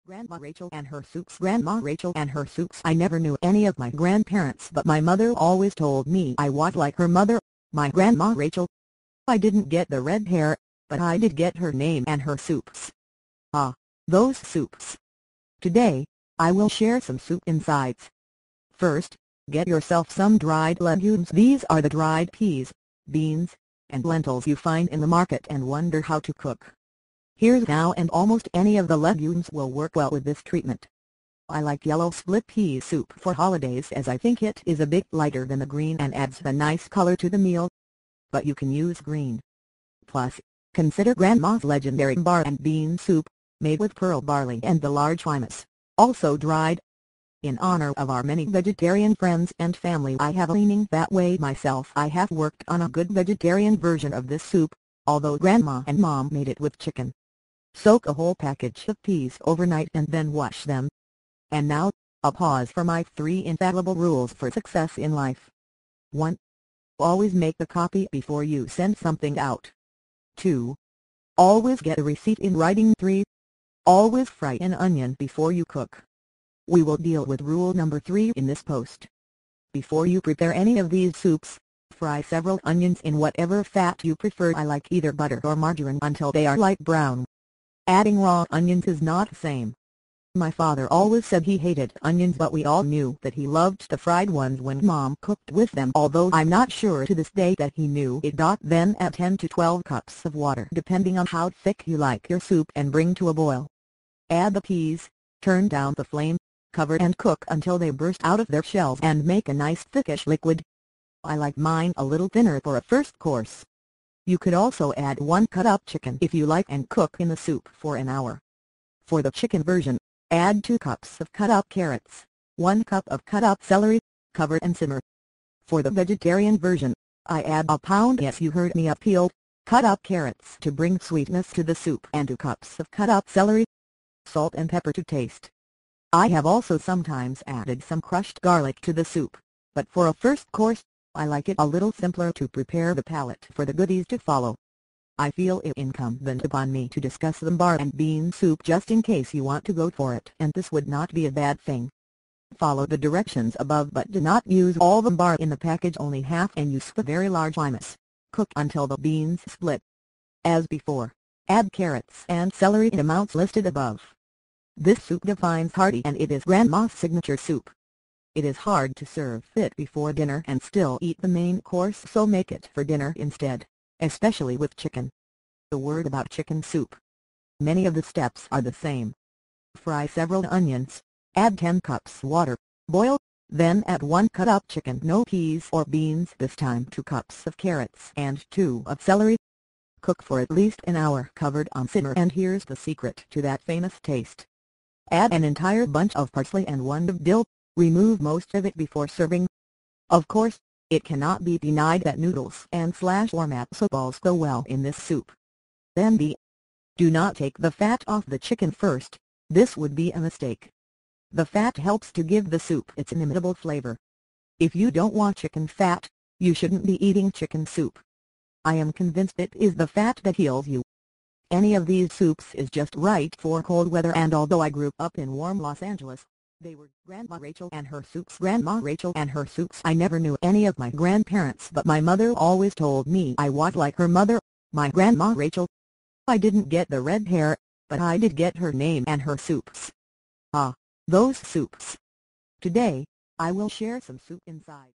Grandma Rachel and her soups. Grandma Rachel and her soups. I never knew any of my grandparents, but my mother always told me I was like her mother, my Grandma Rachel. I didn't get the red hair, but I did get her name and her soups. Ah, those soups. Today, I will share some soup insights. First, get yourself some dried legumes. These are the dried peas, beans, and lentils you find in the market and wonder how to cook. Here's how, and almost any of the legumes will work well with this treatment. I like yellow split pea soup for holidays as I think it is a bit lighter than the green and adds a nice color to the meal. But you can use green. Plus, consider Grandma's legendary barley and bean soup, made with pearl barley and the large limas, also dried. In honor of our many vegetarian friends and family, I have leaning that way myself. I have worked on a good vegetarian version of this soup, although Grandma and Mom made it with chicken. Soak a whole package of peas overnight and then wash them. And now, a pause for my 3 infallible rules for success in life. 1. Always make a copy before you send something out. 2. Always get a receipt in writing. 3. Always fry an onion before you cook. We will deal with rule number 3 in this post. Before you prepare any of these soups, fry several onions in whatever fat you prefer. I like either butter or margarine until they are light brown. Adding raw onions is not the same. My father always said he hated onions, but we all knew that he loved the fried ones when Mom cooked with them, although I'm not sure to this day that he knew it. Then add 10 to 12 cups of water depending on how thick you like your soup and bring to a boil. Add the peas, turn down the flame, cover and cook until they burst out of their shells and make a nice thickish liquid. I like mine a little thinner for a first course. You could also add 1 cut-up chicken if you like and cook in the soup for an hour. For the chicken version, add 2 cups of cut-up carrots, 1 cup of cut-up celery, cover and simmer. For the vegetarian version, I add a pound, yes you heard me, of peeled, cut-up carrots to bring sweetness to the soup and 2 cups of cut-up celery. Salt and pepper to taste. I have also sometimes added some crushed garlic to the soup, but for a first course, I like it a little simpler to prepare the palate for the goodies to follow. I feel it incumbent upon me to discuss the barley and bean soup just in case you want to go for it, and this would not be a bad thing. Follow the directions above, but do not use all the barley in the package, only half, and use the very large limas. Cook until the beans split. As before, add carrots and celery in amounts listed above. This soup defines hearty, and it is Grandma's signature soup. It is hard to serve it before dinner and still eat the main course, so make it for dinner instead, especially with chicken. The word about chicken soup. Many of the steps are the same. Fry several onions, add 10 cups water, boil, then add 1 cut-up chicken, no peas or beans this time, 2 cups of carrots and 2 of celery. Cook for at least an hour covered on simmer, and here's the secret to that famous taste. Add an entire bunch of parsley and 1 of dill. Remove most of it before serving. Of course, it cannot be denied that noodles and or matzo balls go well in this soup. Then do not take the fat off the chicken first. This would be a mistake. The fat helps to give the soup its inimitable flavor. If you don't want chicken fat, you shouldn't be eating chicken soup. I am convinced it is the fat that heals you. Any of these soups is just right for cold weather, and although I grew up in warm Los Angeles, they were Grandma Rachel and her soups. Grandma Rachel and her soups. I never knew any of my grandparents, but my mother always told me I was like her mother, my Grandma Rachel. I didn't get the red hair, but I did get her name and her soups. Ah, those soups. Today, I will share some soup inside.